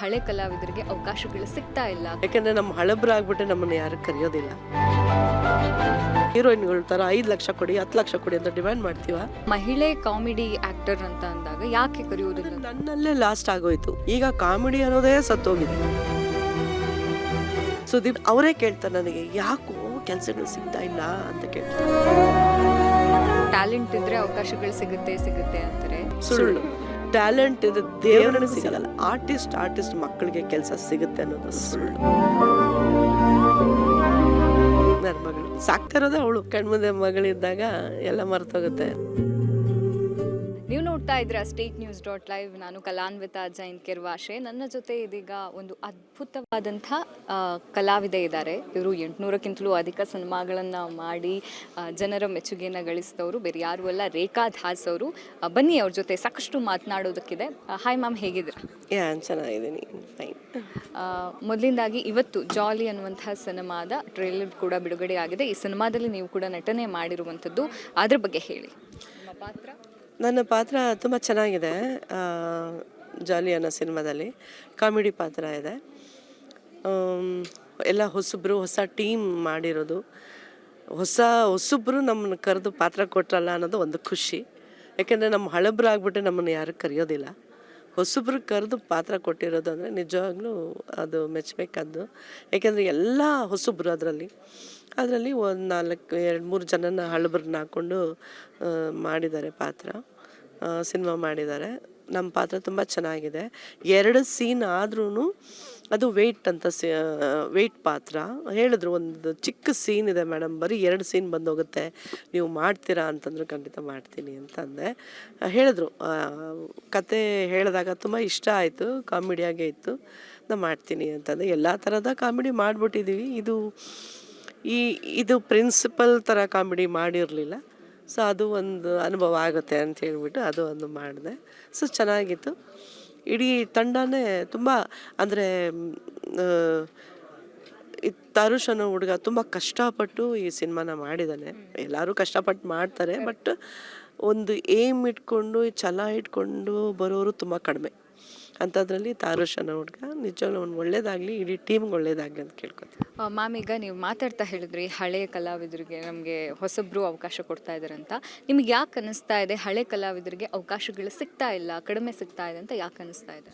ಹಳೆ ಕಲಾವಿದರಿಗೆ ಅವಕಾಶಗಳು ಸಿಗ್ತಾ ಇಲ್ಲ. ಯಾಕಂದ್ರೆ ನಮ್ಮ ಹಳಬ್ರಾಗ್ಬಿಟ್ಟು ನಮ್ಮನ್ನ ಯಾರು ಕರೆಯೋದಿಲ್ಲ. ಹೀರೋಯಿನ್ಗಳ ತರ 5 ಲಕ್ಷ ಕೊಡಿ 10 ಲಕ್ಷ ಕೊಡಿ ಅಂತ ಡಿಮ್ಯಾಂಡ್ ಮಾಡ್ತೀವ. ಮಹಿಳೆ ಕಾಮಿಡಿ ಆಕ್ಟರ್ ಅಂತ ಅಂದಾಗ ಯಾಕೆ ಕರೆಯೋದಿಲ್ಲ? ನನ್ನಲ್ಲೇ ಲಾಸ್ಟ್ ಆಗೋಯ್ತು. ಈಗ ಕಾಮಿಡಿ ಅನ್ನೋದೇ ಸತ್ತೋಗಿದೆ. ಸುದೀಪ್ ಅವರೇ ಕೇಳ್ತಾರೆ ನನಗೆ, ಯಾಕೋ ಕೆಲಸಗಳು ಸಿಗ್ತಾ ಇಲ್ಲ ಅಂತ ಕೇಳ್ತಾರೆ. ಟ್ಯಾಲೆಂಟ್ ಇದ್ರೆ ಅವಕಾಶಗಳು ಸಿಗುತ್ತೆ ಅಂತಾರೆ. ಸುಳ್ಳು. ಟ್ಯಾಲೆಂಟ್ ಇದೆ ದೇವರನ್ನ ಸಿಗಲ್ಲ. ಆರ್ಟಿಸ್ಟ್ ಮಕ್ಕಳಿಗೆ ಕೆಲಸ ಸಿಗುತ್ತೆ ಅನ್ನೋದು ಸುಳ್ಳು. ನನ್ನ ಮಗಳು ಸಾಕ್ತಾ ಇರೋದೇ ಅವಳು. ಕಣ್ಮುಂದೆ ಮಗಳಿದ್ದಾಗ ಎಲ್ಲ ಮರ್ತೋಗುತ್ತೆ. ನೀವು ನೋಡ್ತಾ ಇದ್ರ state.news.live. ನಾನು ಕಲಾನ್ವಿತಾ ಜೈನ್ ಕೆರ್ವಾಶೆ. ನನ್ನ ಜೊತೆ ಇದೀಗ ಒಂದು ಅದ್ಭುತವಾದಂಥ ಕಲಾವಿದೆ ಇದ್ದಾರೆ. ಇವರು 800ಕ್ಕಿಂತಲೂ ಅಧಿಕ ಸಿನಿಮಾಗಳನ್ನು ಮಾಡಿ ಜನರ ಮೆಚ್ಚುಗೆಯನ್ನು ಗಳಿಸಿದವರು ಬೇರೆ ಯಾರು ಅಲ್ಲ, ರೇಖಾ ದಾಸ್ ಅವರು. ಬನ್ನಿ ಅವ್ರ ಜೊತೆ ಸಾಕಷ್ಟು ಮಾತನಾಡೋದಕ್ಕಿದೆ. ಹಾಯ್ ಮ್ಯಾಮ್, ಹೇಗಿದ್ದೀರಾ? ಚೆನ್ನಾಗಿದ್ದೀನಿ, ಫೈನ್. ಮೊದಲಿಂದಾಗಿ ಇವತ್ತು ಜಾಲಿ ಅನ್ನುವಂಥ ಸಿನಿಮಾದ ಟ್ರೇಲರ್ ಕೂಡ ಬಿಡುಗಡೆ ಆಗಿದೆ. ಈ ಸಿನಿಮಾದಲ್ಲಿ ನೀವು ಕೂಡ ನಟನೆ ಮಾಡಿರುವಂಥದ್ದು, ಅದ್ರ ಬಗ್ಗೆ ಹೇಳಿ. ನಿಮ್ಮ ಪಾತ್ರ? ನನ್ನ ಪಾತ್ರ ತುಂಬ ಚೆನ್ನಾಗಿದೆ. ಜಾಲಿ ಅನ್ನೋ ಸಿನಿಮಾದಲ್ಲಿ ಕಾಮಿಡಿ ಪಾತ್ರ ಇದೆ. ಎಲ್ಲ ಹೊಸ ಟೀಮ್ ಮಾಡಿರೋದು. ಹೊಸಬ್ರು ನಮ್ಮನ್ನು ಕರೆದು ಪಾತ್ರ ಕೊಟ್ರಲ್ಲ ಅನ್ನೋದು ಒಂದು ಖುಷಿ. ಯಾಕೆಂದರೆ ನಮ್ಮ ಹಳಬ್ರಾಗ್ಬಿಟ್ಟು ನಮ್ಮನ್ನು ಯಾರು ಕರೆಯೋದಿಲ್ಲ. ಹೊಸಬ್ರು ಕರೆದು ಪಾತ್ರ ಕೊಟ್ಟಿರೋದು ಅಂದರೆ ನಿಜವಾಗ್ಲೂ ಅದು ಮೆಚ್ಚಬೇಕಾದ್ದು. ಯಾಕೆಂದರೆ ಎಲ್ಲ ಹೊಸಬ್ರು ಅದರಲ್ಲಿ ಒಂದು 2-3 ಜನನ ಹಳಬ್ರನ್ನ ಹಾಕ್ಕೊಂಡು ಮಾಡಿದ್ದಾರೆ ಪಾತ್ರ, ಸಿನಿಮಾ ಮಾಡಿದ್ದಾರೆ. ನಮ್ಮ ಪಾತ್ರ ತುಂಬ ಚೆನ್ನಾಗಿದೆ. 2 ಸೀನ್ ಆದ್ರೂ ಅದು ವೆಯ್ಟ್ ಪಾತ್ರ. ಹೇಳಿದ್ರು, ಒಂದು ಚಿಕ್ಕ ಸೀನ್ ಇದೆ ಮೇಡಮ್, ಬರೀ 2 ಸೀನ್ ಬಂದೋಗುತ್ತೆ, ನೀವು ಮಾಡ್ತೀರಾ ಅಂತಂದ್ರೆ ಖಂಡಿತ ಮಾಡ್ತೀನಿ ಅಂತಂದೆ. ಹೇಳಿದ್ರು, ಕತೆ ಹೇಳಿದಾಗ ತುಂಬ ಇಷ್ಟ ಆಯಿತು, ಕಾಮಿಡಿಯಾಗೇ ಇತ್ತು, ನಾನು ಮಾಡ್ತೀನಿ ಅಂತಂದೆ. ಎಲ್ಲ ಥರದ ಕಾಮಿಡಿ ಮಾಡಿಬಿಟ್ಟಿದ್ದೀವಿ. ಇದು ಪ್ರಿನ್ಸಿಪಲ್ ಥರ ಕಾಮಿಡಿ ಮಾಡಿರಲಿಲ್ಲ. ಸೊ ಅದು ಒಂದು ಅನುಭವ ಆಗುತ್ತೆ ಅಂತ ಹೇಳ್ಬಿಟ್ಟು ಅದು ಒಂದು ಮಾಡಿದೆ. ಸೊ ಚೆನ್ನಾಗಿತ್ತು. ಇಡೀ ತಂಡನೇ ತುಂಬ ಅಂದರೆ ತಾರುಷ್ ಅನ್ನೋ ಹುಡುಗ ತುಂಬ ಕಷ್ಟಪಟ್ಟು ಈ ಸಿನಿಮಾನ ಮಾಡಿದ್ದಾನೆ. ಎಲ್ಲರೂ ಕಷ್ಟಪಟ್ಟು ಮಾಡ್ತಾರೆ, ಬಟ್ ಒಂದು ಏಮ್ ಇಟ್ಕೊಂಡು ಛಲ ಇಟ್ಕೊಂಡು ಬರೋರು ತುಂಬ ಕಡಿಮೆ. ಅಂಥದ್ರಲ್ಲಿ ತಾರುಷ್ ಅನ್ನೋ ಹುಡುಗ ನಿಜವಾಗ್ಲೂ ಒಂದು ಒಳ್ಳೇದಾಗಲಿ, ಇಡೀ ಟೀಮ್ಗೆ ಒಳ್ಳೇದಾಗಲಿ ಅಂತ ಕೇಳ್ಕೊತೀನಿ. ಮ್ಯಾಮ್, ಈಗ ನೀವು ಮಾತಾಡ್ತಾ ಹೇಳಿದ್ರಿ ಹಳೆಯ ಕಲಾವಿದರಿಗೆ ನಮಗೆ ಹೊಸಬ್ರು ಅವಕಾಶ ಕೊಡ್ತಾ ಇದ್ದಾರೆ ಅಂತ. ನಿಮ್ಗೆ ಯಾಕೆ ಅನ್ನಿಸ್ತಾ ಇದೆ ಹಳೆ ಕಲಾವಿದರಿಗೆ ಅವಕಾಶಗಳು ಸಿಗ್ತಾ ಇಲ್ಲ, ಕಡಿಮೆ ಸಿಗ್ತಾ ಇದೆ ಅಂತ ಯಾಕೆ ಅನ್ನಿಸ್ತಾ ಇದೆ?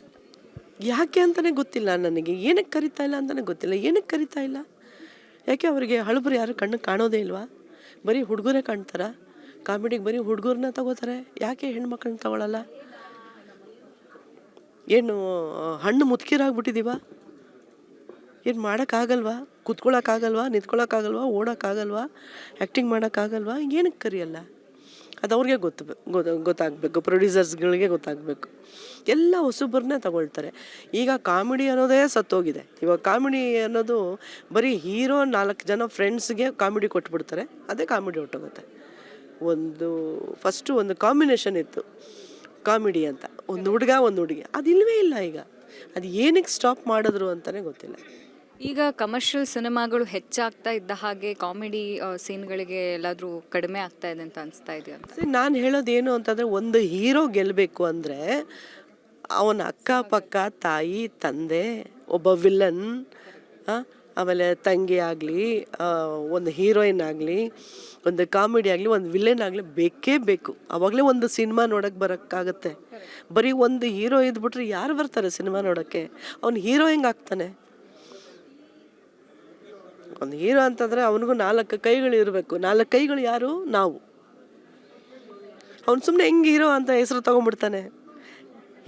ಯಾಕೆ ಅಂತಲೇ ಗೊತ್ತಿಲ್ಲ ನನಗೆ. ಏನಕ್ಕೆ ಕರಿತಾ ಇಲ್ಲ ಅಂತಲೇ ಗೊತ್ತಿಲ್ಲ. ಏನಕ್ಕೆ ಕರಿತಾ ಇಲ್ಲ? ಯಾಕೆ ಅವರಿಗೆ ಹಳಬರು ಯಾರು ಕಣ್ಣು ಕಾಣೋದೇ ಇಲ್ವಾ? ಬರೀ ಹುಡುಗರೇ ಕಾಣ್ತಾರ? ಕಾಮಿಡಿಗೆ ಬರೀ ಹುಡುಗರನ್ನ ತಗೋತಾರೆ, ಯಾಕೆ ಹೆಣ್ಮಕ್ಳನ್ನ ತಗೊಳ್ಳಲ್ಲ? ಏನು ಹಣ್ಣು ಮುದುಕಿರಾಗ್ಬಿಟ್ಟಿದ್ದೀವ? ಏನು ಮಾಡೋಕ್ಕಾಗಲ್ವಾ? ಕೂತ್ಕೊಳ್ಳೋಕ್ಕಾಗಲ್ವಾ? ನಿಂತ್ಕೊಳ್ಳೋಕ್ಕಾಗಲ್ವಾ? ಓಡೋಕ್ಕಾಗಲ್ವಾ? ಆ್ಯಕ್ಟಿಂಗ್ ಮಾಡೋಕ್ಕಾಗಲ್ವಾ? ಏನಕ್ಕೆ ಕರಿಯಲ್ಲ? ಅದು ಅವ್ರಿಗೆ ಗೊತ್ತಾಗಬೇಕು, ಪ್ರೊಡ್ಯೂಸರ್ಸ್ಗಳಿಗೆ ಗೊತ್ತಾಗಬೇಕು. ಎಲ್ಲ ಹೊಸಬ್ರನ್ನೇ ತಗೊಳ್ತಾರೆ. ಈಗ ಕಾಮಿಡಿ ಅನ್ನೋದೇ ಸತ್ತೋಗಿದೆ. ಇವಾಗ ಕಾಮಿಡಿ ಅನ್ನೋದು ಬರೀ ಹೀರೋ 4 ಜನ ಫ್ರೆಂಡ್ಸ್ಗೆ ಕಾಮಿಡಿ ಕೊಟ್ಬಿಡ್ತಾರೆ, ಅದೇ ಕಾಮಿಡಿ ಹೊಟ್ಟೋಗುತ್ತೆ. ಫಸ್ಟು ಒಂದು ಕಾಂಬಿನೇಷನ್ ಇತ್ತು ಕಾಮಿಡಿ ಅಂತ, ಒಂದು ಹುಡುಗ ಒಂದು ಹುಡುಗಿ. ಅದಿಲ್ವೇ ಇಲ್ಲ ಈಗ. ಅದು ಏನಕ್ಕೆ ಸ್ಟಾಪ್ ಮಾಡಿದ್ರು ಅಂತಲೇ ಗೊತ್ತಿಲ್ಲ. ಈಗ ಕಮರ್ಷಿಯಲ್ ಸಿನಿಮಾಗಳು ಹೆಚ್ಚಾಗ್ತಾ ಇದ್ದ ಹಾಗೆ ಕಾಮಿಡಿ ಸೀನ್ಗಳಿಗೆ ಎಲ್ಲಾದರೂ ಕಡಿಮೆ ಆಗ್ತಾ ಇದೆ ಅಂತ ಅನಿಸ್ತಾ ಇದೆಯಾ ಅಂತ? ನಾನು ಹೇಳೋದೇನು ಅಂತಂದರೆ, ಒಂದು ಹೀರೋ ಗೆಲ್ಲಬೇಕು ಅಂದರೆ ಅವನ ಅಕ್ಕಪಕ್ಕ ತಾಯಿ ತಂದೆ, ಒಬ್ಬ ವಿಲನ್, ಆಮೇಲೆ ತಂಗಿ ಆಗಲಿ, ಒಂದು ಹೀರೋಯಿನ್ ಆಗಲಿ, ಒಂದು ಕಾಮಿಡಿ ಆಗಲಿ, ಒಂದು ವಿಲನ್ ಆಗಲಿ ಬೇಕೇ ಬೇಕು. ಆವಾಗಲೇ ಒಂದು ಸಿನಿಮಾ ನೋಡೋಕ್ಕೆ ಬರೋಕ್ಕಾಗತ್ತೆ. ಬರೀ ಒಂದು ಹೀರೋ ಇದ್ಬಿಟ್ರೆ ಯಾರು ಬರ್ತಾರೆ ಸಿನಿಮಾ ನೋಡೋಕ್ಕೆ? ಅವ್ನು ಹೀರೋ ಹೆಂಗೆ ಆಗ್ತಾನೆ? ಒಂದು ಹೀರೋ ಅಂತಂದರೆ ಅವನಿಗೂ 4 ಕೈಗಳು ಇರಬೇಕು. 4 ಕೈಗಳು ಯಾರು? ನಾವು. ಅವ್ನು ಸುಮ್ಮನೆ ಹೆಂಗೆ ಹೀರೋ ಅಂತ ಹೆಸರು ತೊಗೊಂಡ್ಬಿಡ್ತಾನೆ?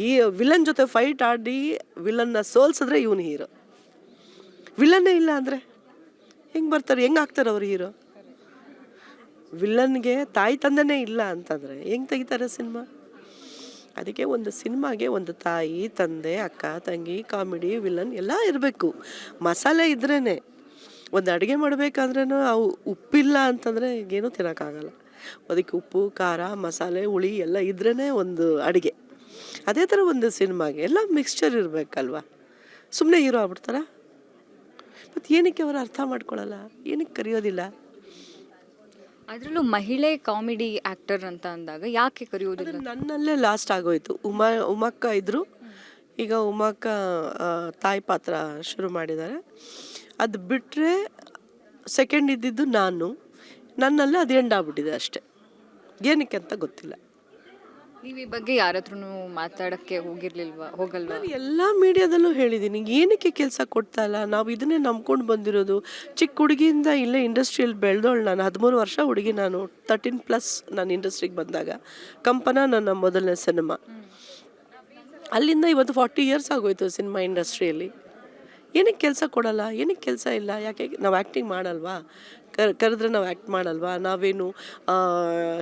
ಈ ವಿಲನ್ ಜೊತೆ ಫೈಟ್ ಆಡಿ ವಿಲನ್ನ ಸೋಲ್ಸಿದ್ರೆ ಇವನು ಹೀರೋ. ವಿಲನ್ನೇ ಇಲ್ಲ ಅಂದರೆ ಹೆಂಗೆ ಬರ್ತಾರೆ? ಹೆಂಗೆ ಆಗ್ತಾರೆ ಅವ್ರು ಹೀರೋ? ವಿಲನ್ಗೆ ತಾಯಿ ತಂದೆನೇ ಇಲ್ಲ ಅಂತಂದರೆ ಹೆಂಗೆ ತೆಗಿತಾರೆ ಸಿನಿಮಾ? ಅದಕ್ಕೆ ಒಂದು ಸಿನಿಮಾಗೆ ಒಂದು ತಾಯಿ ತಂದೆ, ಅಕ್ಕ ತಂಗಿ, ಕಾಮಿಡಿ, ವಿಲನ್ ಎಲ್ಲ ಇರಬೇಕು. ಮಸಾಲೆ ಇದ್ರೇ. ಒಂದು ಅಡುಗೆ ಮಾಡಬೇಕಾದ್ರೂ ಅವು ಉಪ್ಪಿಲ್ಲ ಅಂತಂದರೆ ಏನೂ ತಿನ್ನೋಕ್ಕಾಗಲ್ಲ. ಅದಕ್ಕೆ ಉಪ್ಪು, ಖಾರ, ಮಸಾಲೆ, ಹುಳಿ ಎಲ್ಲ ಇದ್ರೇ ಒಂದು ಅಡುಗೆ. ಅದೇ ಥರ ಒಂದು ಸಿನಿಮಾಗೆ ಎಲ್ಲ ಮಿಕ್ಸ್ಚರ್ ಇರಬೇಕಲ್ವ? ಸುಮ್ಮನೆ ಹೀರೋ ಆಗ್ಬಿಡ್ತಾರ? ಮತ್ತು ಏನಕ್ಕೆ ಅವರು ಅರ್ಥ ಮಾಡ್ಕೊಳ್ಳಲ್ಲ? ಏನಕ್ಕೆ ಕರೆಯೋದಿಲ್ಲ? ಅದರಲ್ಲೂ ಮಹಿಳೆ ಕಾಮಿಡಿ ಆಕ್ಟರ್ ಅಂತ ಅಂದಾಗ ಯಾಕೆ ಕರೆಯೋದಿಲ್ಲ? ನನ್ನಲ್ಲೇ ಲಾಸ್ಟ್ ಆಗೋಯ್ತು. ಉಮಕ್ಕ ಇದ್ರು, ಈಗ ಉಮಾಕ ತಾಯಿ ಪಾತ್ರ ಶುರು ಮಾಡಿದ್ದಾರೆ. ಅದು ಬಿಟ್ಟರೆ ಸೆಕೆಂಡ್ ಇದ್ದಿದ್ದು ನಾನು, ನನ್ನಲ್ಲಿ ಅದು ಎಂಡ್ ಆಗ್ಬಿಟ್ಟಿದೆ ಅಷ್ಟೆ. ಏನಕ್ಕೆ ಅಂತ ಗೊತ್ತಿಲ್ಲ. ನೀವು ಈ ಬಗ್ಗೆ ಯಾರ ಹತ್ರನೂ ಮಾತಾಡೋಕ್ಕೆ ಹೋಗಲ್ವಾ? ನಾನು ಎಲ್ಲ ಮೀಡಿಯಾದಲ್ಲೂ ಹೇಳಿದ್ದೀನಿ, ಏನಕ್ಕೆ ಕೆಲಸ ಕೊಡ್ತಾ ಇಲ್ಲ. ನಾವು ಇದನ್ನೇ ನಂಬ್ಕೊಂಡು ಬಂದಿರೋದು. ಚಿಕ್ಕ ಹುಡುಗಿಯಿಂದ ಇಲ್ಲೇ ಇಂಡಸ್ಟ್ರಿಯಲ್ಲಿ ಬೆಳೆದವಳು ನಾನು. 13 ವರ್ಷ ಹುಡುಗಿ ನಾನು. 13+ ನಾನು ಇಂಡಸ್ಟ್ರಿಗೆ ಬಂದಾಗ ಕಂಪನ ನನ್ನ ಮೊದಲನೇ ಸಿನಿಮಾ. ಅಲ್ಲಿಂದ ಇವತ್ತು 40 ಇಯರ್ಸ್ ಆಗೋಯ್ತು ಸಿನಿಮಾ ಇಂಡಸ್ಟ್ರಿಯಲ್ಲಿ. ಏನಕ್ಕೆ ಕೆಲಸ ಕೊಡಲ್ಲ, ಏನಕ್ಕೆ ಕೆಲಸ ಇಲ್ಲ? ಯಾಕೆ ನಾವು ಆ್ಯಕ್ಟಿಂಗ್ ಮಾಡಲ್ವಾ? ಕರೆದ್ರೆ ನಾವು ಆ್ಯಕ್ಟ್ ಮಾಡಲ್ವಾ? ನಾವೇನು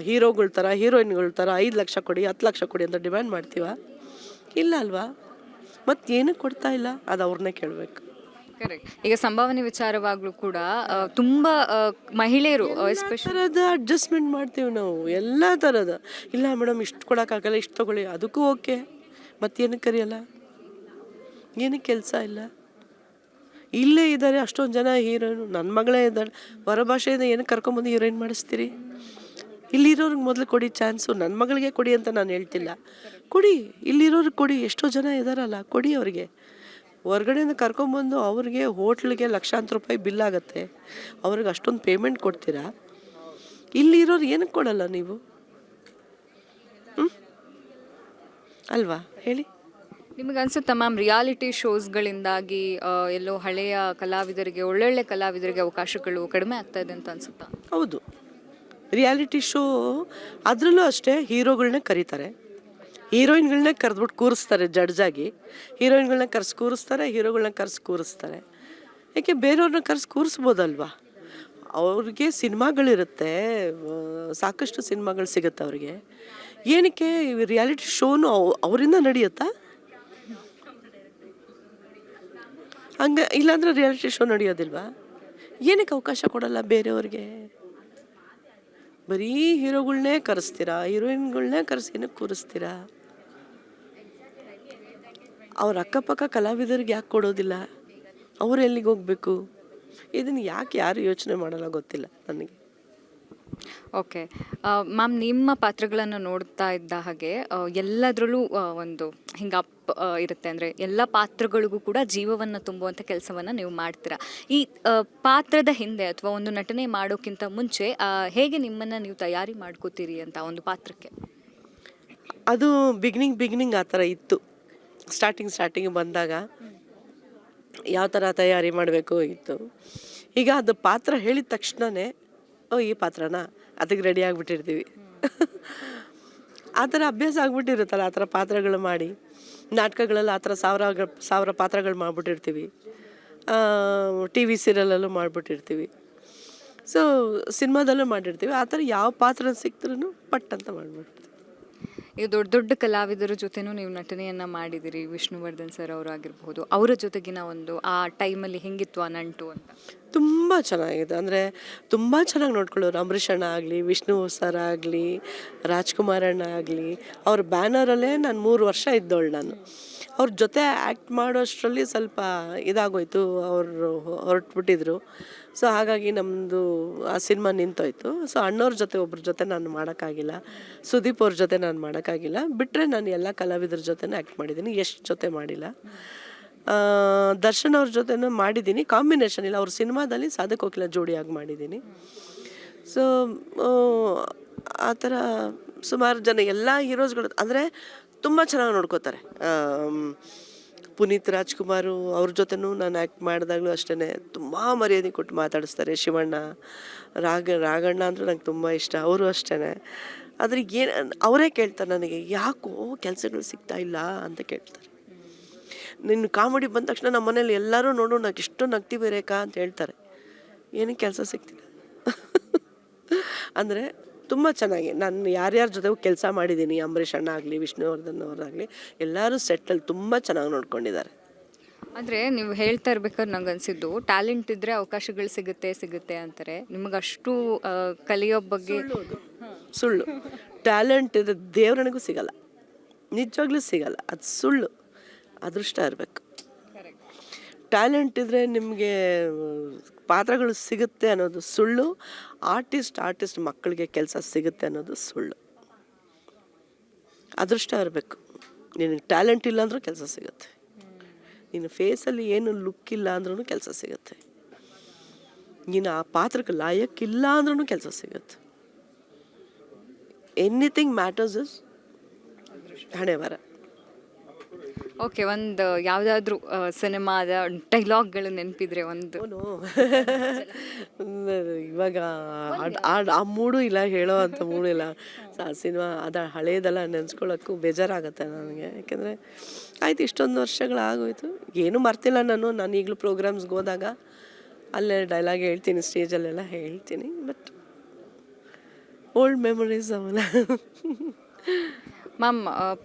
ಹೀರೋಗಳ ಥರ ಹೀರೋಯಿನ್ಗಳ ಥರ 5 ಲಕ್ಷ ಕೊಡಿ 10 ಲಕ್ಷ ಕೊಡಿ ಅಂತ ಡಿಮ್ಯಾಂಡ್ ಮಾಡ್ತೀವ? ಇಲ್ಲ ಅಲ್ವಾ? ಮತ್ತು ಏನಕ್ಕೆ ಕೊಡ್ತಾ ಇಲ್ಲ ಅದು ಅವ್ರನ್ನೇ ಕೇಳಬೇಕು. ಕರೆಕ್ಟ್. ಈಗ ಸಂಭಾವನೆ ವಿಚಾರವಾಗ್ಲೂ ಕೂಡ ತುಂಬ ಮಹಿಳೆಯರು ಥರದ ಅಡ್ಜಸ್ಟ್ಮೆಂಟ್ ಮಾಡ್ತೀವಿ ನಾವು, ಎಲ್ಲ ಥರದ. ಇಲ್ಲ ಮೇಡಮ್ ಇಷ್ಟು ಕೊಡೋಕ್ಕಾಗಲ್ಲ, ಇಷ್ಟು ತೊಗೊಳ್ಳಿ, ಅದಕ್ಕೂ ಓಕೆ. ಮತ್ತೇನಕ್ಕೆ ಕರೆಯಲ್ಲ? ಏನಕ್ಕೆ ಕೆಲಸ ಇಲ್ಲ? ಇಲ್ಲೇ ಇದ್ದಾರೆ ಅಷ್ಟೊಂದು ಜನ ಹೀರೋಯಿನು. ನನ್ನ ಮಗಳೇ ಇದ್ದಾಳೆ, ಹೊರಭಾಷೆಯಿಂದ ಏನಕ್ಕೆ ಕರ್ಕೊಂಬಂದು ಹೀರೋಯಿನ್ ಮಾಡಿಸ್ತೀರಿ? ಇಲ್ಲಿರೋರಿಗೆ ಮೊದಲು ಕೊಡಿ ಚಾನ್ಸು. ನನ್ನ ಮಗಳಿಗೆ ಕೊಡಿ ಅಂತ ನಾನು ಹೇಳ್ತಿಲ್ಲ, ಕೊಡಿ. ಇಲ್ಲಿರೋರಿಗೆ ಕೊಡಿ, ಎಷ್ಟೋ ಜನ ಇದ್ದಾರಲ್ಲ, ಕೊಡಿ ಅವ್ರಿಗೆ. ಹೊರ್ಗಡೆಯಿಂದ ಕರ್ಕೊಂಬಂದು ಅವ್ರಿಗೆ ಹೋಟ್ಲಿಗೆ ಲಕ್ಷಾಂತರ ರೂಪಾಯಿ ಬಿಲ್ ಆಗುತ್ತೆ, ಅವ್ರಿಗೆ ಅಷ್ಟೊಂದು ಪೇಮೆಂಟ್ ಕೊಡ್ತೀರಾ? ಇಲ್ಲಿರೋರು ಏನಕ್ಕೆ ಕೊಡಲ್ಲ ನೀವು? ಅಲ್ವಾ ಹೇಳಿ? ನಿಮಗೆ ಅನ್ಸುತ್ತಾ ಮ್ಯಾಮ್, ರಿಯಾಲಿಟಿ ಶೋಸ್ಗಳಿಂದಾಗಿ ಎಲ್ಲೋ ಹಳೆಯ ಕಲಾವಿದರಿಗೆ, ಒಳ್ಳೊಳ್ಳೆ ಕಲಾವಿದರಿಗೆ ಅವಕಾಶಗಳು ಕಡಿಮೆ ಆಗ್ತಾ ಇದೆ ಅಂತ ಅನ್ಸುತ್ತಾ? ಹೌದು, ರಿಯಾಲಿಟಿ ಶೋ ಅದರಲ್ಲೂ ಅಷ್ಟೇ ಹೀರೋಗಳನ್ನೇ ಕರೀತಾರೆ, ಹೀರೋಯಿನ್ಗಳನ್ನೇ ಕರೆದ್ಬಿಟ್ಟು ಕೂರಿಸ್ತಾರೆ ಜಡ್ಜಾಗಿ. ಹೀರೋಯಿನ್ಗಳನ್ನ ಕರೆಸಿ ಕೂರಿಸ್ತಾರೆ, ಹೀರೋಗಳನ್ನ ಕರೆಸಿ ಕೂರಿಸ್ತಾರೆ. ಯಾಕೆ ಬೇರೆಯವ್ರನ್ನ ಕರೆಸಿ ಕೂರಿಸ್ಬೋದಲ್ವಾ? ಅವ್ರಿಗೆ ಸಿನಿಮಾಗಳಿರುತ್ತೆ, ಸಾಕಷ್ಟು ಸಿನಿಮಾಗಳು ಸಿಗುತ್ತೆ ಅವ್ರಿಗೆ. ಏನಕ್ಕೆ ರಿಯಾಲಿಟಿ ಶೋನು ಅವರಿಂದ ನಡೆಯುತ್ತಾ? ಹಂಗೆ ಇಲ್ಲಾಂದ್ರೆ ರಿಯಾಲಿಟಿ ಶೋ ನಡೆಯೋದಿಲ್ವಾ? ಏನಕ್ಕೆ ಅವಕಾಶ ಕೊಡಲ್ಲ ಬೇರೆಯವ್ರಿಗೆ? ಬರೀ ಹೀರೋಗಳ್ನೇ ಕರೆಸ್ತೀರಾ, ಹೀರೋಯಿನ್ಗಳ್ನೇ ಕರೆಸಿ ಏನಕ್ಕೆ ಕೂರಿಸ್ತೀರಾ? ಅವ್ರ ಅಕ್ಕಪಕ್ಕ ಕಲಾವಿದರಿಗೆ ಯಾಕೆ ಕೊಡೋದಿಲ್ಲ? ಅವ್ರು ಎಲ್ಲಿಗೆ ಹೋಗಬೇಕು? ಇದನ್ನು ಯಾಕೆ ಯಾರು ಯೋಚನೆ ಮಾಡಲ್ಲ ಗೊತ್ತಿಲ್ಲ ನನಗೆ. ಓಕೆ ಮ್ಯಾಮ್, ನಿಮ್ಮ ಪಾತ್ರಗಳನ್ನು ನೋಡ್ತಾ ಇದ್ದ ಹಾಗೆ ಎಲ್ಲದರಲ್ಲೂ ಒಂದು ಹಿಂಗೆ ಅಪ್ ಇರುತ್ತೆ. ಅಂದರೆ ಎಲ್ಲ ಪಾತ್ರಗಳಿಗೂ ಕೂಡ ಜೀವವನ್ನು ತುಂಬುವಂಥ ಕೆಲಸವನ್ನು ನೀವು ಮಾಡ್ತೀರಾ. ಈ ಪಾತ್ರದ ಹಿಂದೆ ಅಥವಾ ಒಂದು ನಟನೆ ಮಾಡೋಕ್ಕಿಂತ ಮುಂಚೆ ಹೇಗೆ ನಿಮ್ಮನ್ನು ನೀವು ತಯಾರಿ ಮಾಡ್ಕೋತೀರಿ ಅಂತ ಒಂದು ಪಾತ್ರಕ್ಕೆ? ಅದು ಬಿಗಿನಿಂಗ್ ಆ ಥರ ಇತ್ತು. ಸ್ಟಾರ್ಟಿಂಗ್ ಬಂದಾಗ ಯಾವ ಥರ ತಯಾರಿ ಮಾಡಬೇಕು ಇತ್ತು. ಈಗ ಅದು ಪಾತ್ರ ಹೇಳಿದ ತಕ್ಷಣವೇ ಈ ಪಾತ್ರನ ಅದಕ್ಕೆ ರೆಡಿ ಆಗಿಬಿಟ್ಟಿರ್ತೀವಿ. ಆ ಥರ ಅಭ್ಯಾಸ ಆಗಿಬಿಟ್ಟಿರುತ್ತಲ್ಲ, ಆ ಥರ ಪಾತ್ರಗಳು ಮಾಡಿ. ನಾಟಕಗಳಲ್ಲಿ ಆ ಥರ ಸಾವಿರ ಪಾತ್ರಗಳು ಮಾಡಿಬಿಟ್ಟಿರ್ತೀವಿ, TV ಸೀರಿಯಲಲ್ಲೂ ಮಾಡಿಬಿಟ್ಟಿರ್ತೀವಿ, ಸೊ ಸಿನಿಮಾದಲ್ಲೂ ಮಾಡಿರ್ತೀವಿ. ಆ ಥರ ಯಾವ ಪಾತ್ರ ಸಿಕ್ದ್ರೂ ಪಟ್ ಅಂತ ಮಾಡಿಬಿಡ್ತೀವಿ. ಈಗ ದೊಡ್ಡ ದೊಡ್ಡ ಕಲಾವಿದರ ಜೊತೆನೂ ನೀವು ನಟನೆಯನ್ನು ಮಾಡಿದಿರಿ. ವಿಷ್ಣುವರ್ಧನ್ ಸರ್ ಅವರು ಆಗಿರಬಹುದು, ಅವರ ಜೊತೆಗಿನ ಒಂದು ಆ ಟೈಮಲ್ಲಿ ಹೆಂಗಿತ್ತು ಆ ನಂಟು ಅಂತ? ತುಂಬ ಚೆನ್ನಾಗಿದೆ. ಅಂದರೆ ತುಂಬ ಚೆನ್ನಾಗಿ ನೋಡ್ಕೊಳ್ಳೋರು. ಅಂಬರೀಷ್ ಅಣ್ಣ ಆಗಲಿ, ವಿಷ್ಣು ಸರ್ ಆಗಲಿ, ರಾಜ್ಕುಮಾರ್ ಅಣ್ಣ ಆಗಲಿ, ಅವ್ರ ಬ್ಯಾನರಲ್ಲೇ ನಾನು 3 ವರ್ಷ ಇದ್ದವಳು ನಾನು. ಅವ್ರ ಜೊತೆ ಆ್ಯಕ್ಟ್ ಮಾಡೋಷ್ಟರಲ್ಲಿ ಸ್ವಲ್ಪ ಇದಾಗೋಯ್ತು, ಅವರು ಹೊರಟ್ಬಿಟ್ಟಿದ್ರು. ಸೊ ಹಾಗಾಗಿ ನಮ್ಮದು ಆ ಸಿನಿಮಾ ನಿಂತೋಯ್ತು. ಸೊ ಅಣ್ಣವ್ರ ಜೊತೆ ಒಬ್ಬರ ಜೊತೆ ನಾನು ಮಾಡೋಕ್ಕಾಗಿಲ್ಲ, ಸುದೀಪ್ ಅವ್ರ ಜೊತೆ ನಾನು ಮಾಡೋಕ್ಕಾಗಿಲ್ಲ. ಬಿಟ್ಟರೆ ನಾನು ಎಲ್ಲ ಕಲಾವಿದರ ಜೊತೆನೇ ಆ್ಯಕ್ಟ್ ಮಾಡಿದ್ದೀನಿ, ಎಷ್ಟು ಜೊತೆ ಮಾಡಿಲ್ಲ. ದರ್ಶನ್ ಅವ್ರ ಜೊತೆನೂ ಮಾಡಿದ್ದೀನಿ, ಕಾಂಬಿನೇಷನ್ ಇಲ್ಲ. ಅವ್ರ ಸಿನಿಮಾದಲ್ಲಿ ಸಾಧಕ್ ಕೋಕಿಲ ಜೋಡಿಯಾಗಿ ಮಾಡಿದ್ದೀನಿ. ಸೊ ಆ ಥರ ಸುಮಾರು ಜನ ಎಲ್ಲ ಹೀರೋಸ್ಗಳು ಅಂದರೆ ತುಂಬ ಚೆನ್ನಾಗಿ ನೋಡ್ಕೋತಾರೆ. ಪುನೀತ್ ರಾಜ್ಕುಮಾರು ಅವ್ರ ಜೊತೆನೂ ನಾನು ಆ್ಯಕ್ಟ್ ಮಾಡಿದಾಗಲೂ ಅಷ್ಟೇ ತುಂಬ ಮರ್ಯಾದೆ ಕೊಟ್ಟು ಮಾತಾಡಿಸ್ತಾರೆ. ಶಿವಣ್ಣ, ರಾಘಣ್ಣ ಅಂದರೆ ನಂಗೆ ತುಂಬ ಇಷ್ಟ, ಅವರು ಅಷ್ಟೇ. ಆದರೆ ಅವರೇ ಕೇಳ್ತಾರೆ ನನಗೆ, ಯಾಕೋ ಕೆಲಸಗಳು ಸಿಗ್ತಾ ಇಲ್ಲ ಅಂತ ಕೇಳ್ತಾರೆ. ನಿನ್ನ ಕಾಮಿಡಿ ಬಂದ ತಕ್ಷಣ ನಮ್ಮ ಮನೇಲಿ ಎಲ್ಲರೂ ನೋಡು ನನಗೆ ಎಷ್ಟು ನಗ್ತೀವಿ ರೇಖಾ ಅಂತ ಹೇಳ್ತಾರೆ. ಏನಕ್ಕೆ ಕೆಲಸ ಸಿಗ್ತಿಲ್ಲ ಅಂದರೆ ತುಂಬ ಚೆನ್ನಾಗಿ ನಾನು ಯಾರ್ಯಾರ ಜೊತೆಗೂ ಕೆಲಸ ಮಾಡಿದ್ದೀನಿ. ಅಂಬರೀಷ್ ಅಣ್ಣ ಆಗಲಿ, ವಿಷ್ಣುವರ್ಧನ್ ಅವರಾಗಲಿ, ಎಲ್ಲರೂ ಸೆಟ್ಟಲ್ಲಿ ತುಂಬ ಚೆನ್ನಾಗಿ ನೋಡ್ಕೊಂಡಿದ್ದಾರೆ. ಅಂದರೆ ನೀವು ಹೇಳ್ತಾ ಇರ್ಬೇಕಾದ್ರೆ ನಂಗೆ ಅನಿಸಿದ್ದು, ಟ್ಯಾಲೆಂಟ್ ಇದ್ದರೆ ಅವಕಾಶಗಳು ಸಿಗುತ್ತೆ ಅಂತಾರೆ. ನಿಮಗಷ್ಟು ಕಲಿಯೋ ಬಗ್ಗೆ ಸುಳ್ಳು. ಟ್ಯಾಲೆಂಟ್ ಇದ್ರೆ ದೇವ್ರನಿಗೂ ಸಿಗಲ್ಲ, ನಿಜವಾಗ್ಲೂ ಸಿಗಲ್ಲ, ಅದು ಸುಳ್ಳು. ಅದೃಷ್ಟ ಇರಬೇಕು. ಟ್ಯಾಲೆಂಟ್ ಇದ್ದರೆ ನಿಮಗೆ ಪಾತ್ರಗಳು ಸಿಗುತ್ತೆ ಅನ್ನೋದು ಸುಳ್ಳು. ಆರ್ಟಿಸ್ಟ್ ಮಕ್ಕಳಿಗೆ ಕೆಲಸ ಸಿಗುತ್ತೆ ಅನ್ನೋದು ಸುಳ್ಳು. ಅದೃಷ್ಟ ಇರಬೇಕು. ನಿನಗೆ ಟ್ಯಾಲೆಂಟ್ ಇಲ್ಲ ಅಂದರೂ ಕೆಲಸ ಸಿಗುತ್ತೆ, ನಿನ್ನ ಫೇಸಲ್ಲಿ ಏನು ಲುಕ್ ಇಲ್ಲ ಅಂದ್ರೂ ಕೆಲಸ ಸಿಗುತ್ತೆ, ನೀನು ಆ ಪಾತ್ರಕ್ಕೆ ಲಾಯಕ್ಕಿಲ್ಲ ಅಂದ್ರೂ ಕೆಲಸ ಸಿಗುತ್ತೆ. ಎನಿಥಿಂಗ್ ಮ್ಯಾಟರ್ಸ್ ಇಸ್ ಹಣೆ ಬರ. ಓಕೆ, ಒಂದು ಯಾವುದಾದ್ರೂ ಸಿನಿಮಾದ ಡೈಲಾಗ್ಗಳು ನೆನಪಿದ್ರೆ ಒಂದು. ಇವಾಗ ಆ ಮೂಡು ಇಲ್ಲ, ಹೇಳೋ ಅಂಥ ಮೂಡು ಇಲ್ಲ. ಸಿನಿಮಾ ಅದು ಹಳೇದೆಲ್ಲ ನೆನೆಸ್ಕೊಳ್ಳೋಕ್ಕೂ ಬೇಜಾರಾಗುತ್ತೆ ನನಗೆ. ಯಾಕೆಂದರೆ ಆಯ್ತು, ಇಷ್ಟೊಂದು ವರ್ಷಗಳಾಗೋಯ್ತು, ಏನೂ ಮರ್ತಿಲ್ಲ ನಾನು ಈಗಲೂ ಪ್ರೋಗ್ರಾಮ್ಸ್ಗೆ ಹೋದಾಗ ಅಲ್ಲೇ ಡೈಲಾಗ್ ಹೇಳ್ತೀನಿ, ಸ್ಟೇಜಲ್ಲೆಲ್ಲ ಹೇಳ್ತೀನಿ. ಬಟ್ ಓಲ್ಡ್ ಮೆಮೊರೀಸ್ ಅವಲ್ಲ. ಮ್ಯಾಮ್,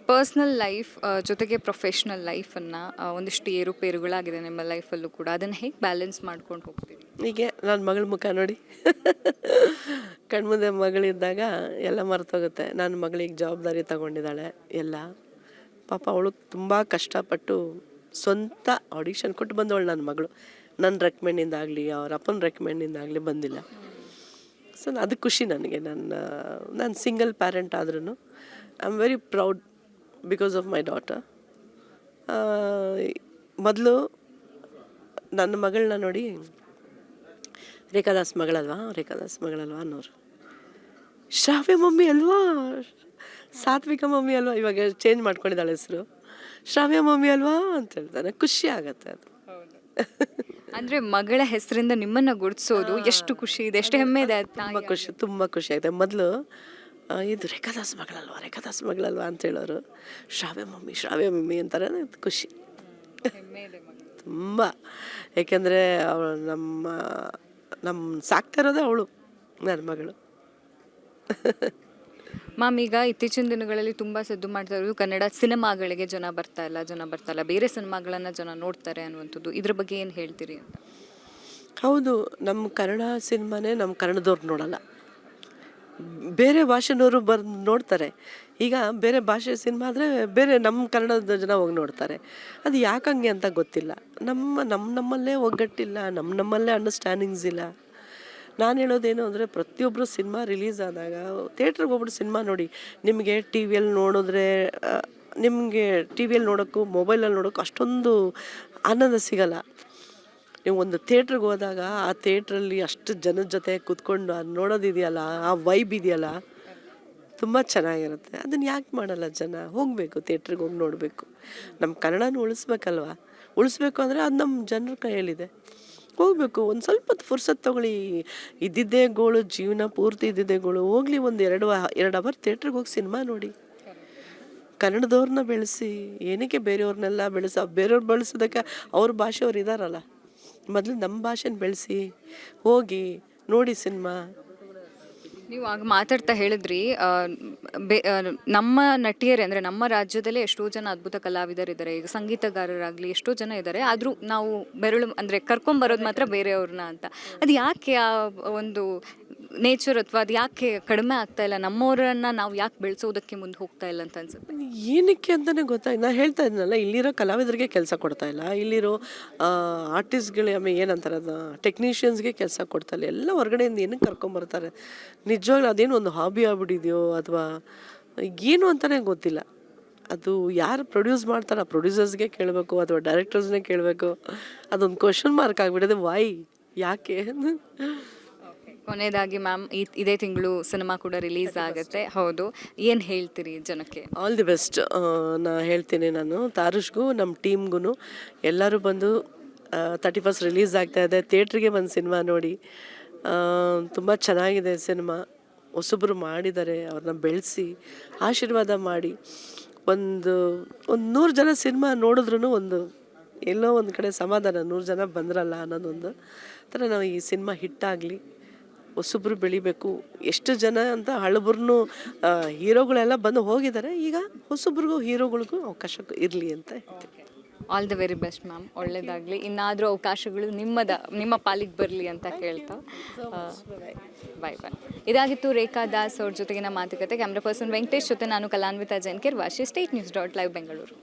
ಪರ್ಸ್ನಲ್ ಲೈಫ್ ಜೊತೆಗೆ ಪ್ರೊಫೆಷ್ನಲ್ ಲೈಫನ್ನು ಒಂದಿಷ್ಟು ಏರುಪೇರುಗಳಾಗಿದೆ ನಿಮ್ಮ ಲೈಫಲ್ಲೂ ಕೂಡ, ಅದನ್ನು ಹೇಗೆ ಬ್ಯಾಲೆನ್ಸ್ ಮಾಡ್ಕೊಂಡು ಹೋಗ್ತೀವಿ? ಹೀಗೆ ನನ್ನ ಮಗಳ ಮುಖ ನೋಡಿ, ಕಣ್ಮುಂದೆ ಮಗಳಿದ್ದಾಗ ಎಲ್ಲ ಮರ್ತೋಗುತ್ತೆ. ನನ್ನ ಮಗಳಿಗೆ ಜವಾಬ್ದಾರಿ ತಗೊಂಡಿದ್ದಾಳೆ ಎಲ್ಲ. ಪಾಪ ಅವಳು ತುಂಬ ಕಷ್ಟಪಟ್ಟು ಸ್ವಂತ ಆಡಿಷನ್ ಕೊಟ್ಟು ಬಂದವಳು ನನ್ನ ಮಗಳು. ನನ್ನ ರೆಕಮೆಂಡಿಂದಾಗಲಿ ಅವ್ರ ಅಪ್ಪನ ರೆಕಮೆಂಡಿಂದಾಗಲಿ ಬಂದಿಲ್ಲ. ಸೊ ಅದು ಖುಷಿ ನನಗೆ. ನಾನು ಸಿಂಗಲ್ ಪ್ಯಾರೆಂಟ್ ಆದ್ರೂ I am very proud because of my daughter. ಮೊದಲು ನನ್ನ ಮಗಳನ್ನ ನೋಡಿ, ರೇಖಾದಾಸ್ ಮಗಳಲ್ವಾ ಅನ್ನೋರು, ಶ್ರಾವ್ಯ ಮಮ್ಮಿ ಅಲ್ವಾ, ಸಾತ್ವಿಕ ಮಮ್ಮಿ ಅಲ್ವಾ, ಇವಾಗ ಚೇಂಜ್ ಮಾಡ್ಕೊಂಡಿದ್ದಾಳೆ ಹೆಸರು, ಶ್ರಾವ್ಯ ಮಮ್ಮಿ ಅಲ್ವಾ ಅಂತ ಹೇಳ್ತಾನೆ. ಖುಷಿ ಆಗತ್ತೆ ಅದು. ಅಂದರೆ ಮಗಳ ಹೆಸರಿಂದ ನಿಮ್ಮನ್ನು ಗುರುತಿಸೋದು ಎಷ್ಟು ಖುಷಿ ಇದೆ, ಎಷ್ಟು ಹೆಮ್ಮೆ ಇದೆ. ತುಂಬ ಖುಷಿ ಆಗಿದೆ. ಮೊದಲು ಇದು ರೇಖಾದಾಸ್ ಮಗಳಲ್ವಾ ಅಂತ ಹೇಳೋರು, ಶ್ರಾವ್ಯ ಮಮ್ಮಿ ಅಂತಾರೆ. ಖುಷಿ ತುಂಬ. ಏಕೆಂದರೆ ಅವಳು ನಮ್ಮ ಸಾಕ್ತಾ ಇರೋದೇ ಅವಳು, ನನ್ನ ಮಗಳು. ಮ್ಯಾಮ್, ಈಗ ಇತ್ತೀಚಿನ ದಿನಗಳಲ್ಲಿ ತುಂಬ ಸದ್ದು ಮಾಡ್ತಾ ಇರೋದು ಕನ್ನಡ ಸಿನಿಮಾಗಳಿಗೆ ಜನ ಬರ್ತಾ ಇಲ್ಲ, ಬೇರೆ ಸಿನಿಮಾಗಳನ್ನು ಜನ ನೋಡ್ತಾರೆ ಅನ್ನುವಂಥದ್ದು. ಇದ್ರ ಬಗ್ಗೆ ಏನು ಹೇಳ್ತೀರಿ ಅಂತ? ಹೌದು, ನಮ್ಮ ಕನ್ನಡ ಸಿನಿಮಾನೇ ನಮ್ಮ ಕನ್ನಡದವ್ರು ನೋಡಲ್ಲ, ಬೇರೆ ಭಾಷೆನವರು ನೋಡ್ತಾರೆ. ಈಗ ಬೇರೆ ಭಾಷೆ ಸಿನಿಮಾ ಆದರೆ ಬೇರೆ ನಮ್ಮ ಕನ್ನಡದ ಜನ ಹೋಗಿ ನೋಡ್ತಾರೆ. ಅದು ಯಾಕಂಗೆ ಅಂತ ಗೊತ್ತಿಲ್ಲ. ನಮ್ಮಲ್ಲೇ ಒಗ್ಗಟ್ಟಿಲ್ಲ, ನಮ್ಮಲ್ಲೇ ಅಂಡರ್ಸ್ಟ್ಯಾಂಡಿಂಗ್ಸ್ ಇಲ್ಲ. ನಾನು ಹೇಳೋದೇನು ಅಂದರೆ, ಪ್ರತಿಯೊಬ್ಬರು ಸಿನಿಮಾ ರಿಲೀಸ್ ಆದಾಗ ಥಿಯೇಟ್ರಿಗೆ ಹೋಗ್ಬಿಟ್ಟು ಸಿನಿಮಾ ನೋಡಿ. ನಿಮಗೆ ಟಿ ವಿಯಲ್ಲಿ ನೋಡಿದ್ರೆ, ನಿಮಗೆ ಟಿ ವಿಯಲ್ಲಿ ನೋಡೋಕ್ಕೂ ಮೊಬೈಲಲ್ಲಿ ನೋಡೋಕ್ಕೂ ಅಷ್ಟೊಂದು ಆನಂದ ಸಿಗಲ್ಲ. ನೀವು ಒಂದು ಥಿಯೇಟ್ರಿಗೆ ಹೋದಾಗ ಆ ಥಿಯೇಟ್ರಲ್ಲಿ ಅಷ್ಟು ಜನದ ಜೊತೆ ಕೂತ್ಕೊಂಡು ಅದು ನೋಡೋದಿದೆಯಲ್ಲ, ಆ ವೈಬ್ ಇದೆಯಲ್ಲ, ತುಂಬ ಚೆನ್ನಾಗಿರುತ್ತೆ. ಅದನ್ನು ಯಾಕೆ ಮಾಡಲ್ಲ ಜನ? ಹೋಗಬೇಕು, ಥಿಯೇಟ್ರಿಗೆ ಹೋಗಿ ನೋಡಬೇಕು. ನಮ್ಮ ಕನ್ನಡನ ಉಳಿಸ್ಬೇಕು ಅಂದರೆ ಅದು ನಮ್ಮ ಜನರ ಕೈಯಲ್ಲಿದೆ. ಹೋಗಬೇಕು, ಒಂದು ಸ್ವಲ್ಪ ಹೊತ್ತು ಫುರ್ಸತ್ತು ತೊಗೊಳ್ಳಿ. ಇದ್ದಿದ್ದೇ ಗೋಳು, ಜೀವನ ಪೂರ್ತಿ ಇದ್ದಿದ್ದೇ ಗೋಳು. ಹೋಗಲಿ, ಒಂದು 2 ಅವರ್ ಥಿಯೇಟ್ರಿಗೆ ಹೋಗಿ ಸಿನಿಮಾ ನೋಡಿ. ಕನ್ನಡದವ್ರನ್ನ ಬೆಳೆಸಿ, ಏನಕ್ಕೆ ಬೇರೆಯವ್ರನ್ನೆಲ್ಲ ಬೇರೆಯವ್ರು ಬೆಳೆಸೋದಕ್ಕೆ ಅವ್ರ ಭಾಷೆಯವ್ರು ಇದ್ದಾರಲ್ಲ. ಮೊದಲು ನಮ್ಮ ಭಾಷೆನ ಬೆಳೆಸಿ, ಹೋಗಿ ನೋಡಿ ಸಿನಿಮಾ. ನೀವು ಆಗ ಮಾತಾಡ್ತಾ ಹೇಳಿದ್ರಿ, ನಮ್ಮ ನಟಿಯರೇ ಅಂದರೆ ನಮ್ಮ ರಾಜ್ಯದಲ್ಲೇ ಎಷ್ಟೋ ಜನ ಅದ್ಭುತ ಕಲಾವಿದರಿದ್ದಾರೆ, ಈಗ ಸಂಗೀತಗಾರರಾಗಲಿ ಎಷ್ಟೋ ಜನ ಇದ್ದಾರೆ. ಆದರೂ ನಾವು ಬೆರಳು ಅಂದರೆ ಕರ್ಕೊಂಬರೋದು ಮಾತ್ರ ಬೇರೆಯವ್ರನ್ನ ಅಂತ. ಅದು ಯಾಕೆ ಆ ಒಂದು ನೇಚರ್, ಅಥವಾ ಅದು ಯಾಕೆ ಕಡಿಮೆ ಆಗ್ತಾ ಇಲ್ಲ? ನಮ್ಮವರನ್ನು ನಾವು ಯಾಕೆ ಬೆಳೆಸೋದಕ್ಕೆ ಮುಂದೆ ಹೋಗ್ತಾ ಇಲ್ಲ ಅಂತ ಅನ್ಸುತ್ತೆ. ಏನಕ್ಕೆ ಅಂತಲೇ ಗೊತ್ತಾಯ್ತು. ನಾನು ಹೇಳ್ತಾ ಇದ್ನಲ್ಲ, ಇಲ್ಲಿರೋ ಕಲಾವಿದರಿಗೆ ಕೆಲಸ ಕೊಡ್ತಾ ಇಲ್ಲ, ಇಲ್ಲಿರೋ ಆರ್ಟಿಸ್ಟ್ಗಳು, ಆಮೇಲೆ ಏನಂತಾರೆ ಅದು, ಟೆಕ್ನಿಷಿಯನ್ಸ್ಗೆ ಕೆಲಸ ಕೊಡ್ತಾ ಇಲ್ಲ. ಎಲ್ಲ ಹೊರಗಡೆಯಿಂದ ಏನಕ್ಕೆ ಕರ್ಕೊಂಬರ್ತಾರೆ? ನಿಜವಾಗ್ಲೂ ಅದೇನು ಒಂದು ಹಾಬಿ ಆಗ್ಬಿಟ್ಟಿದೆಯೋ ಅಥವಾ ಏನು ಅಂತಲೇ ಗೊತ್ತಿಲ್ಲ. ಅದು ಯಾರು ಪ್ರೊಡ್ಯೂಸ್ ಮಾಡ್ತಾರೆ, ಆ ಪ್ರೊಡ್ಯೂಸರ್ಸ್ಗೆ ಕೇಳಬೇಕು ಅಥವಾ ಡೈರೆಕ್ಟರ್ಸ್ನೇ ಕೇಳಬೇಕು. ಅದೊಂದು ಕ್ವಶನ್ ಮಾರ್ಕ್ ಆಗಿಬಿಟ್ಟಿದೆ. ವೈ, ಯಾಕೆ? ಕೊನೆಯದಾಗಿ ಮ್ಯಾಮ್, ಇದೇ ತಿಂಗಳು ಸಿನಿಮಾ ಕೂಡ ರಿಲೀಸ್ ಆಗುತ್ತೆ. ಹೌದು, ಏನು ಹೇಳ್ತೀರಿ ಜನಕ್ಕೆ? ಆಲ್ ದಿ ಬೆಸ್ಟ್ ನಾ ಹೇಳ್ತೀನಿ. ನಾನು ತಾರುಷ್ಗೂ ನಮ್ಮ ಟೀಮ್ಗೂ ಎಲ್ಲರೂ ಬಂದು 31st ರಿಲೀಸ್ ಆಗ್ತಾಯಿದೆ, ಥಿಯೇಟ್ರಿಗೆ ಬಂದು ಸಿನಿಮಾ ನೋಡಿ. ತುಂಬ ಚೆನ್ನಾಗಿದೆ ಸಿನಿಮಾ. ಹೊಸಬ್ರು ಮಾಡಿದ್ದಾರೆ, ಅವ್ರನ್ನ ಬೆಳೆಸಿ ಆಶೀರ್ವಾದ ಮಾಡಿ. ಒಂದು 100 ಜನ ಸಿನಿಮಾ ನೋಡಿದ್ರೂ ಎಲ್ಲೋ ಒಂದು ಕಡೆ ಸಮಾಧಾನ, 100 ಜನ ಬಂದ್ರಲ್ಲ ಅನ್ನೋದೊಂದು ಥರ. ನಾವು ಈ ಸಿನಿಮಾ ಹಿಟ್ಟಾಗಲಿ, ಹೊಸಬ್ರು ಬೆಳಿಬೇಕು. ಎಷ್ಟು ಜನ ಅಂತ ಹಳಬ್ರು ಹೀರೋಗಳೆಲ್ಲ ಬಂದು ಹೋಗಿದ್ದಾರೆ. ಈಗ ಹೊಸಬ್ರಿಗೂ ಹೀರೋಗಳಿಗೂ ಅವಕಾಶ ಇರಲಿ ಅಂತ ಹೇಳ್ತೀನಿ. All the very best ma'am, ಒಳ್ಳೇದಾಗಲಿ. ಇನ್ನಾದರೂ ಅವಕಾಶಗಳು ನಿಮ್ಮ ಪಾಲಿಗೆ ಬರಲಿ ಅಂತ ಕೇಳ್ತಾ ಬಾಯ್. ಇದಾಗಿತ್ತು ರೇಖಾ ದಾಸ್ ಅವ್ರ ಜೊತೆಗಿನ ಮಾತುಕತೆ. ಕ್ಯಾಮ್ರಾ ಪರ್ಸನ್ ವೆಂಕಟೇಶ್ ಜೊತೆ ನಾನು ಕಲಾನ್ವಿತಾ ಜೈನ್, ಕೆರ್ವಾಶೆ, ಸ್ಟೇಟ್ ನ್ಯೂಸ್ .live ಬೆಂಗಳೂರು.